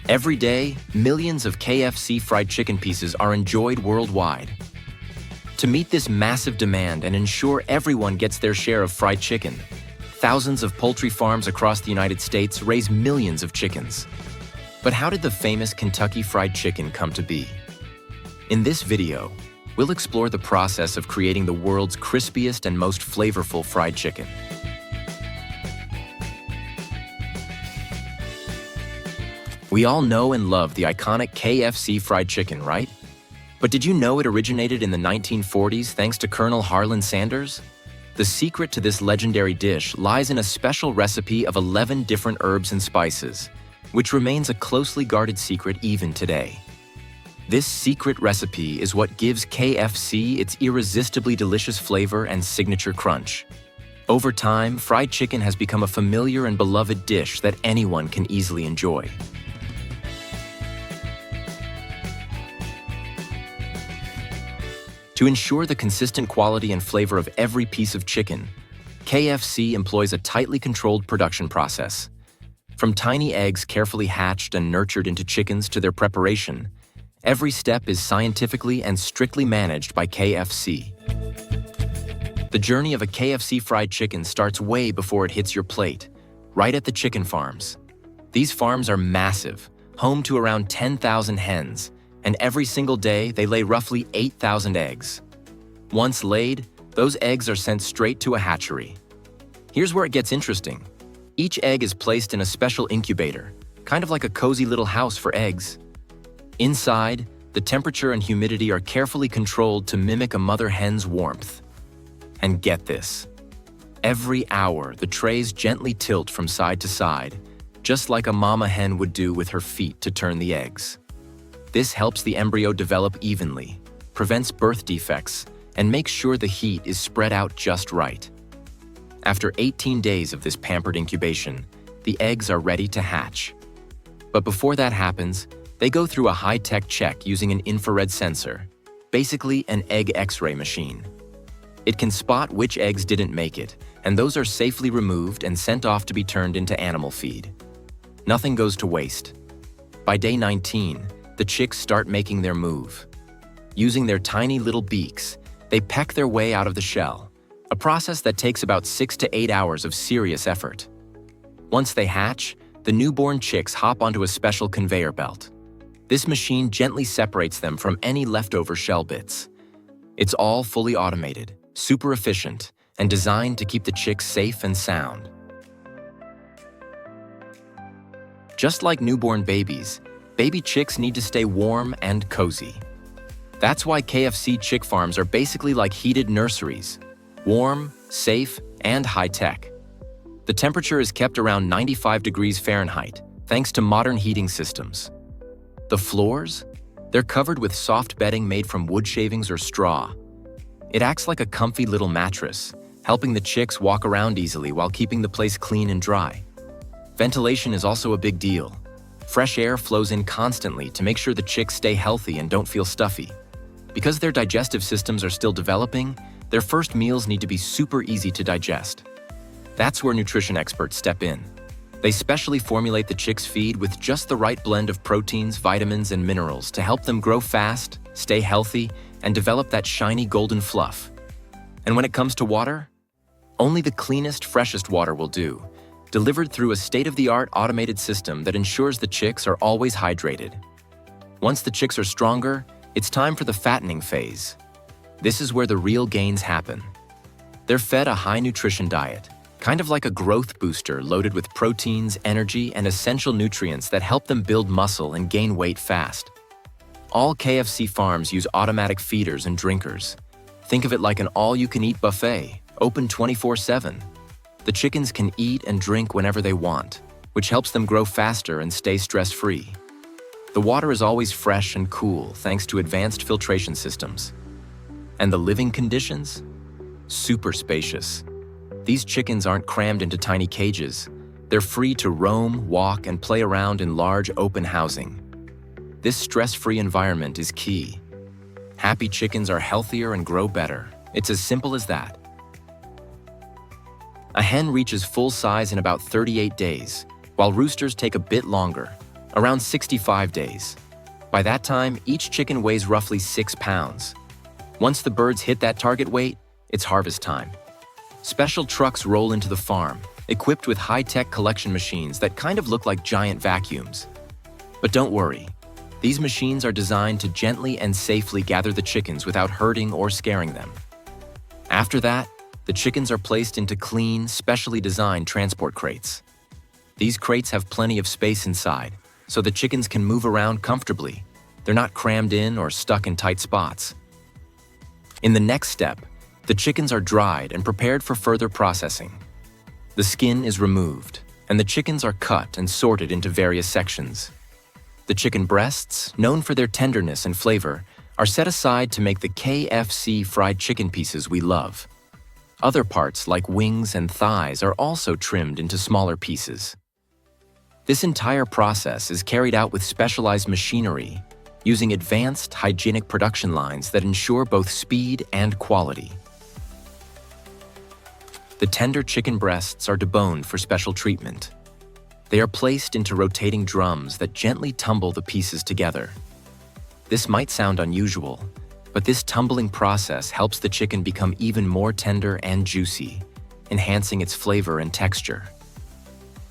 Every day, millions of KFC fried chicken pieces are enjoyed worldwide. To meet this massive demand and ensure everyone gets their share of fried chicken, thousands of poultry farms across the United States raise millions of chickens. But how did the famous Kentucky Fried Chicken come to be? In this video, we'll explore the process of creating the world's crispiest and most flavorful fried chicken. We all know and love the iconic KFC fried chicken, right? But did you know it originated in the 1940s thanks to Colonel Harlan Sanders? The secret to this legendary dish lies in a special recipe of 11 different herbs and spices, which remains a closely guarded secret even today. This secret recipe is what gives KFC its irresistibly delicious flavor and signature crunch. Over time, fried chicken has become a familiar and beloved dish that anyone can easily enjoy. To ensure the consistent quality and flavor of every piece of chicken, KFC employs a tightly controlled production process. From tiny eggs carefully hatched and nurtured into chickens to their preparation, every step is scientifically and strictly managed by KFC. The journey of a KFC fried chicken starts way before it hits your plate, right at the chicken farms. These farms are massive, home to around 10,000 hens, and every single day they lay roughly 8,000 eggs. Once laid, those eggs are sent straight to a hatchery. Here's where it gets interesting. Each egg is placed in a special incubator, kind of like a cozy little house for eggs. Inside, the temperature and humidity are carefully controlled to mimic a mother hen's warmth. And get this, every hour the trays gently tilt from side to side, just like a mama hen would do with her feet to turn the eggs. This helps the embryo develop evenly, prevents birth defects, and makes sure the heat is spread out just right. After 18 days of this pampered incubation, the eggs are ready to hatch. But before that happens, they go through a high-tech check using an infrared sensor, basically an egg X-ray machine. It can spot which eggs didn't make it, and those are safely removed and sent off to be turned into animal feed. Nothing goes to waste. By day 19, the chicks start making their move. Using their tiny little beaks, they peck their way out of the shell, a process that takes about 6 to 8 hours of serious effort. Once they hatch, the newborn chicks hop onto a special conveyor belt. This machine gently separates them from any leftover shell bits. It's all fully automated, super efficient, and designed to keep the chicks safe and sound. Just like newborn babies, baby chicks need to stay warm and cozy. That's why KFC chick farms are basically like heated nurseries, warm, safe, and high-tech. The temperature is kept around 95 degrees Fahrenheit, thanks to modern heating systems. The floors? They're covered with soft bedding made from wood shavings or straw. It acts like a comfy little mattress, helping the chicks walk around easily while keeping the place clean and dry. Ventilation is also a big deal. Fresh air flows in constantly to make sure the chicks stay healthy and don't feel stuffy. Because their digestive systems are still developing, their first meals need to be super easy to digest. That's where nutrition experts step in. They specially formulate the chicks' feed with just the right blend of proteins, vitamins, and minerals to help them grow fast, stay healthy, and develop that shiny golden fluff. And when it comes to water, only the cleanest, freshest water will do, delivered through a state-of-the-art automated system that ensures the chicks are always hydrated. Once the chicks are stronger, it's time for the fattening phase. This is where the real gains happen. They're fed a high-nutrition diet, kind of like a growth booster loaded with proteins, energy, and essential nutrients that help them build muscle and gain weight fast. All KFC farms use automatic feeders and drinkers. Think of it like an all-you-can-eat buffet, open 24/7. The chickens can eat and drink whenever they want, which helps them grow faster and stay stress-free. The water is always fresh and cool thanks to advanced filtration systems. And the living conditions? Super spacious. These chickens aren't crammed into tiny cages. They're free to roam, walk, and play around in large open housing. This stress-free environment is key. Happy chickens are healthier and grow better. It's as simple as that. A hen reaches full size in about 38 days, while roosters take a bit longer, around 65 days. By that time, each chicken weighs roughly 6 pounds. Once the birds hit that target weight, it's harvest time. Special trucks roll into the farm, equipped with high-tech collection machines that kind of look like giant vacuums. But don't worry, these machines are designed to gently and safely gather the chickens without hurting or scaring them. After that, the chickens are placed into clean, specially designed transport crates. These crates have plenty of space inside, so the chickens can move around comfortably. They're not crammed in or stuck in tight spots. In the next step, the chickens are dried and prepared for further processing. The skin is removed, and the chickens are cut and sorted into various sections. The chicken breasts, known for their tenderness and flavor, are set aside to make the KFC fried chicken pieces we love. Other parts, like wings and thighs, are also trimmed into smaller pieces. This entire process is carried out with specialized machinery, using advanced hygienic production lines that ensure both speed and quality. The tender chicken breasts are deboned for special treatment. They are placed into rotating drums that gently tumble the pieces together. This might sound unusual, but this tumbling process helps the chicken become even more tender and juicy, enhancing its flavor and texture.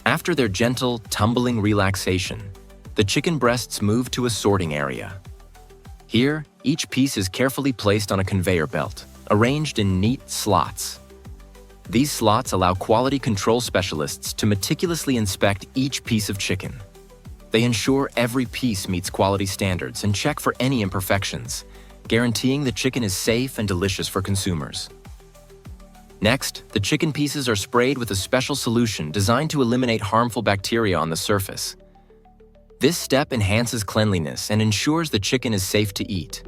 After their gentle, tumbling relaxation, the chicken breasts move to a sorting area. Here, each piece is carefully placed on a conveyor belt, arranged in neat slots. These slots allow quality control specialists to meticulously inspect each piece of chicken. They ensure every piece meets quality standards and check for any imperfections, guaranteeing the chicken is safe and delicious for consumers. Next, the chicken pieces are sprayed with a special solution designed to eliminate harmful bacteria on the surface. This step enhances cleanliness and ensures the chicken is safe to eat.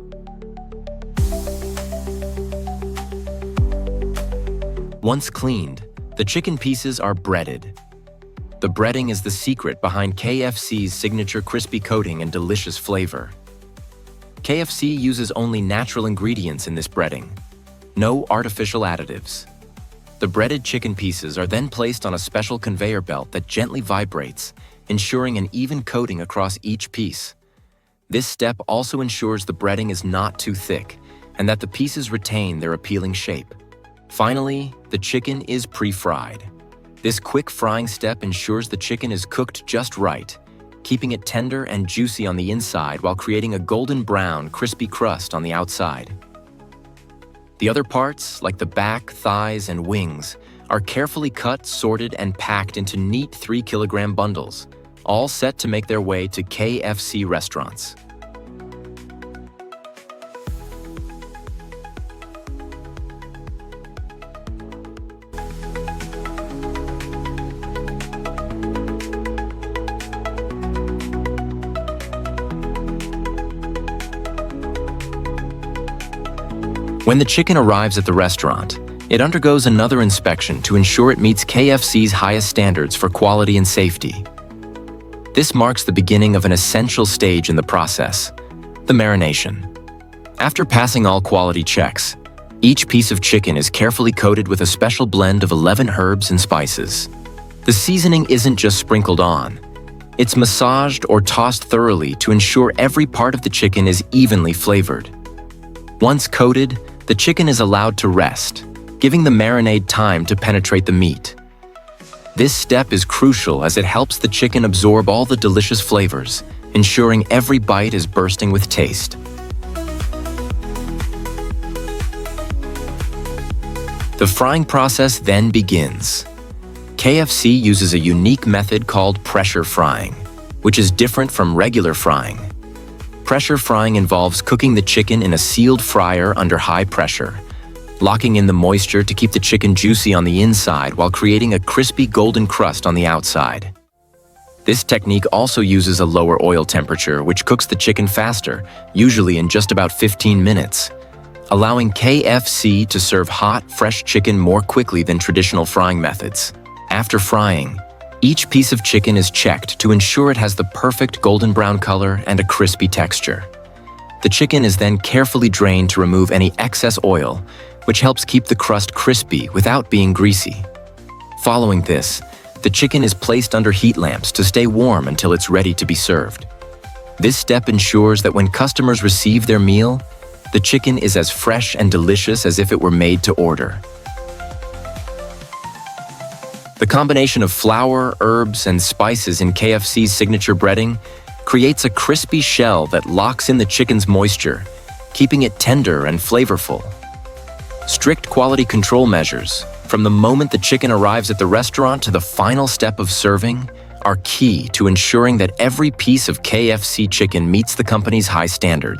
Once cleaned, the chicken pieces are breaded. The breading is the secret behind KFC's signature crispy coating and delicious flavor. KFC uses only natural ingredients in this breading, no artificial additives. The breaded chicken pieces are then placed on a special conveyor belt that gently vibrates, ensuring an even coating across each piece. This step also ensures the breading is not too thick and that the pieces retain their appealing shape. Finally, the chicken is pre-fried. This quick frying step ensures the chicken is cooked just right, keeping it tender and juicy on the inside while creating a golden brown, crispy crust on the outside. The other parts, like the back, thighs, and wings, are carefully cut, sorted, and packed into neat 3-kilogram bundles, all set to make their way to KFC restaurants. When the chicken arrives at the restaurant, it undergoes another inspection to ensure it meets KFC's highest standards for quality and safety. This marks the beginning of an essential stage in the process, the marination. After passing all quality checks, each piece of chicken is carefully coated with a special blend of 11 herbs and spices. The seasoning isn't just sprinkled on. It's massaged or tossed thoroughly to ensure every part of the chicken is evenly flavored. Once coated, the chicken is allowed to rest, giving the marinade time to penetrate the meat. This step is crucial as it helps the chicken absorb all the delicious flavors, ensuring every bite is bursting with taste. The frying process then begins. KFC uses a unique method called pressure frying, which is different from regular frying. Pressure frying involves cooking the chicken in a sealed fryer under high pressure, locking in the moisture to keep the chicken juicy on the inside while creating a crispy golden crust on the outside. This technique also uses a lower oil temperature, which cooks the chicken faster, usually in just about 15 minutes, allowing KFC to serve hot, fresh chicken more quickly than traditional frying methods. After frying, each piece of chicken is checked to ensure it has the perfect golden brown color and a crispy texture. The chicken is then carefully drained to remove any excess oil, which helps keep the crust crispy without being greasy. Following this, the chicken is placed under heat lamps to stay warm until it's ready to be served. This step ensures that when customers receive their meal, the chicken is as fresh and delicious as if it were made to order. The combination of flour, herbs, and spices in KFC's signature breading creates a crispy shell that locks in the chicken's moisture, keeping it tender and flavorful. Strict quality control measures, from the moment the chicken arrives at the restaurant to the final step of serving, are key to ensuring that every piece of KFC chicken meets the company's high standards.